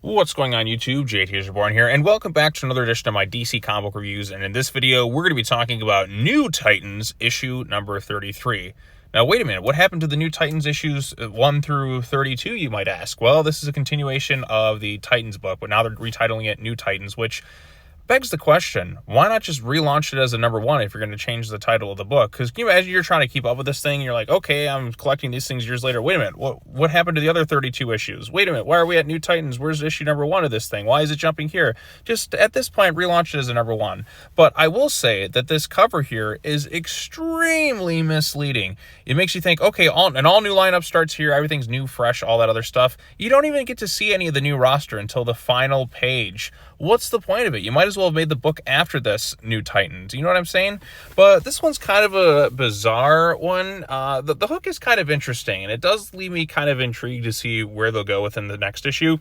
What's going on YouTube? Tate is Reborn here, and welcome back to another edition of my DC comic book reviews. And in this video, we're going to be talking about New Titans issue number 33. Now, wait a minute, what happened to the New Titans issues 1 through 32, you might ask? Well, this is a continuation of the Titans book, but now they're retitling it New Titans, which begs the question, why not just relaunch it as a number 1 if you're going to change the title of the book? Because can you imagine you're trying to keep up with this thing, and you're like, okay, I'm collecting these things years later. Wait a minute, what happened to the other 32 issues? Wait a minute, why are we at New Titans? Where's issue number 1 of this thing? Why is it jumping here? Just at this point, relaunch it as a number 1. But I will say that this cover here is extremely misleading. It makes you think, okay, an all-new lineup starts here, everything's new, fresh, all that other stuff. You don't even get to see any of the new roster until the final page. What's the point of it? You might as well have made the book after this New Titans. You know what I'm saying? But this one's kind of a bizarre one. The hook is kind of interesting, and it does leave me kind of intrigued to see where they'll go within the next issue.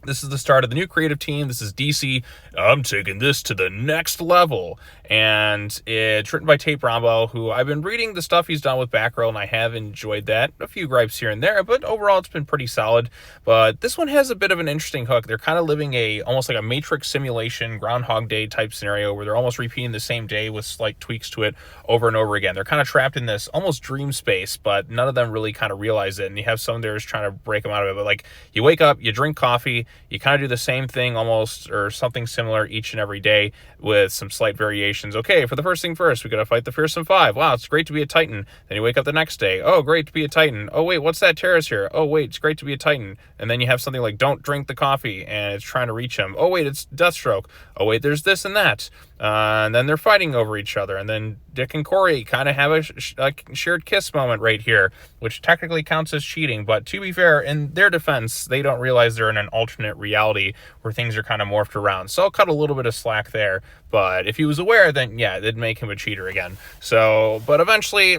This is the start of the new creative team. This is DC. I'm taking this to the next level. And it's written by Tate Brombal, who I've been reading the stuff he's done with Batgirl, and I have enjoyed that. A few gripes here and there, but overall it's been pretty solid. But this one has a bit of an interesting hook. They're kind of living almost like a Matrix simulation, Groundhog Day type scenario, where they're almost repeating the same day with slight tweaks to it over and over again. They're kind of trapped in this almost dream space, but none of them really kind of realize it. And you have some there trying to break them out of it. But like, you wake up, you drink coffee, you kind of do the same thing almost, or something similar each and every day with some slight variations. Okay, for the first thing first, we got to fight the Fearsome Five. Wow, it's great to be a Titan. Then you wake up the next day. Oh, great to be a Titan. Oh, wait, what's that terrace here? Oh, wait, it's great to be a Titan. And then you have something like don't drink the coffee, and it's trying to reach him. Oh, wait, it's Deathstroke. Oh, wait, there's this and that. And then they're fighting over each other. And then Dick and Corey kind of have a shared kiss moment right here, which technically counts as cheating. But to be fair, in their defense, they don't realize they're in an alternate reality where things are kind of morphed around. So I'll cut a little bit of slack there. But if he was aware, then yeah, it'd make him a cheater again. So, but eventually,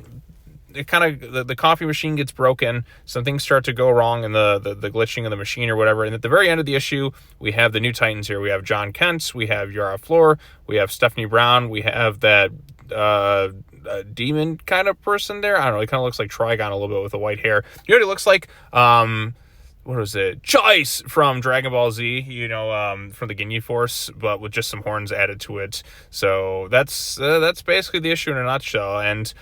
it kind of, the coffee machine gets broken. Some things start to go wrong in the glitching of the machine or whatever. And at the very end of the issue, we have the New Titans here. We have John Kent, we have Yara Flor, we have Stephanie Brown, we have that demon kind of person there. I don't know, he kind of looks like Trigon a little bit with the white hair. You know what he looks like? What was it? Chice from Dragon Ball Z, you know, from the Ginyu Force, but with just some horns added to it. So that's basically the issue in a nutshell. And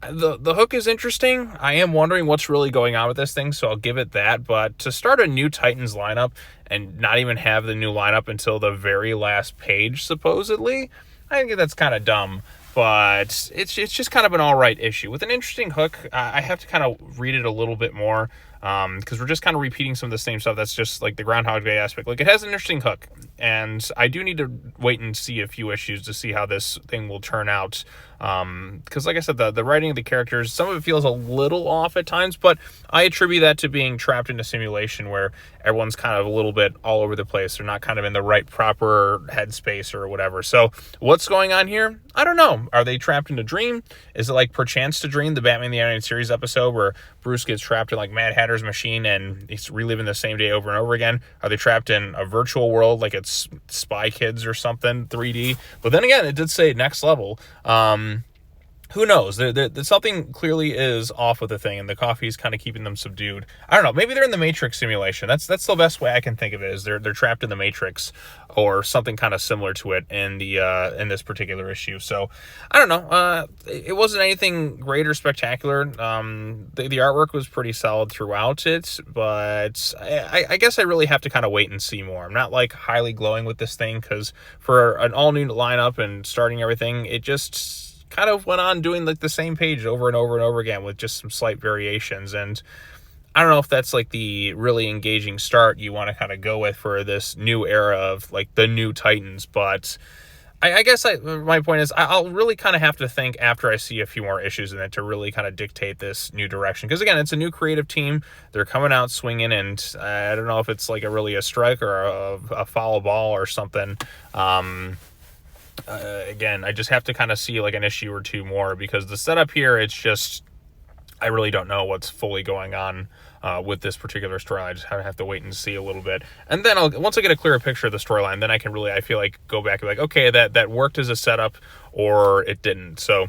the hook is interesting. I am wondering what's really going on with this thing, so I'll give it that. But to start a New Titans lineup and not even have the new lineup until the very last page, supposedly, I think that's kind of dumb. But it's just kind of an all right issue with an interesting hook. I have to kind of read it a little bit more because we're just kind of repeating some of the same stuff. That's just like the Groundhog Day aspect. Like, it has an interesting hook, and I do need to wait and see a few issues to see how this thing will turn out. Because like I said, the writing of the characters, some of it feels a little off at times, but I attribute that to being trapped in a simulation where everyone's kind of a little bit all over the place. They're not kind of in the right proper headspace or whatever. So what's going on here? I don't know. Are they trapped in a dream? Is it like Perchance to Dream, the Batman the Animated Series episode where Bruce gets trapped in like Mad Hatter's machine and he's reliving the same day over and over again? Are they trapped in a virtual world like it's Spy Kids or something, 3D? But then again, it did say next level. Who knows? There's something clearly is off with the thing, and the coffee is kind of keeping them subdued. I don't know. Maybe they're in the Matrix simulation. That's the best way I can think of it. Is they're trapped in the Matrix or something kind of similar to it in in this particular issue. So I don't know. It wasn't anything great or spectacular. The artwork was pretty solid throughout it, but I guess I really have to kind of wait and see more. I'm not like highly glowing with this thing because for an all new lineup and starting everything, it just kind of went on doing like the same page over and over and over again with just some slight variations. And I don't know if that's like the really engaging start you want to kind of go with for this new era of like the New Titans. But I guess my point is I'll really kind of have to think after I see a few more issues in it to really kind of dictate this new direction. Because again, it's a new creative team. They're coming out swinging, and I don't know if it's like a strike or a foul ball or something. Again, I just have to kind of see like an issue or two more because the setup here, it's just, I really don't know what's fully going on with this particular storyline. I just have to wait and see a little bit. And then once I get a clearer picture of the storyline, then I can really, I feel like, go back and be like, okay, that worked as a setup or it didn't. So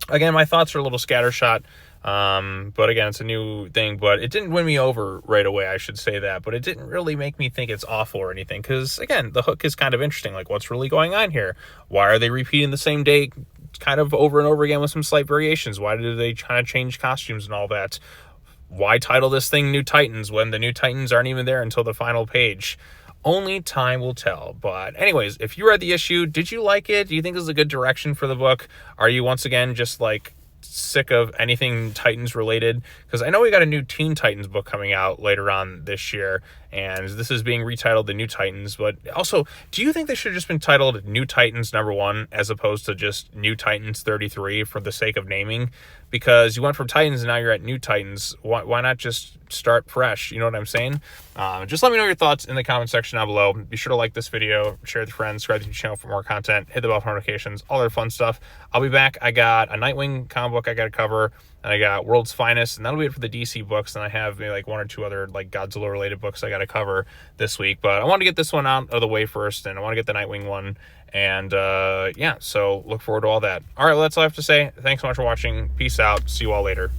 again, my thoughts are a little scattershot. But again, it's a new thing, but it didn't win me over right away, I should say that. But it didn't really make me think it's awful or anything, because again, the hook is kind of interesting. Like, what's really going on here? Why are they repeating the same day kind of over and over again with some slight variations? Why do they kind of change costumes and all that? Why title this thing New Titans when the New Titans aren't even there until the final page? Only time will tell. But anyways, if you read the issue, did you like it? Do you think this is a good direction for the book? Are you once again just like sick of anything Titans related? Because I know we got a new Teen Titans book coming out later on this year, and this is being retitled The New Titans. But also, do you think they should have just been titled New Titans #1 as opposed to just New Titans 33 for the sake of naming? Because you went from Titans and now you're at New Titans. Why not just start fresh? You know what I'm saying? Just let me know your thoughts in the comment section down below. Be sure to like this video, share with your friends, subscribe to the channel for more content, hit the bell for notifications, all that fun stuff. I'll be back. I got a Nightwing comic book I got to cover, and I got World's Finest, and that'll be it for the DC books. And I have maybe like 1 or 2 other like Godzilla related books I got to cover this week. But I want to get this one out of the way first, and I want to get the Nightwing one. And yeah, so look forward to all that. All right, well, that's all I have to say. Thanks so much for watching. Peace out. See you all later.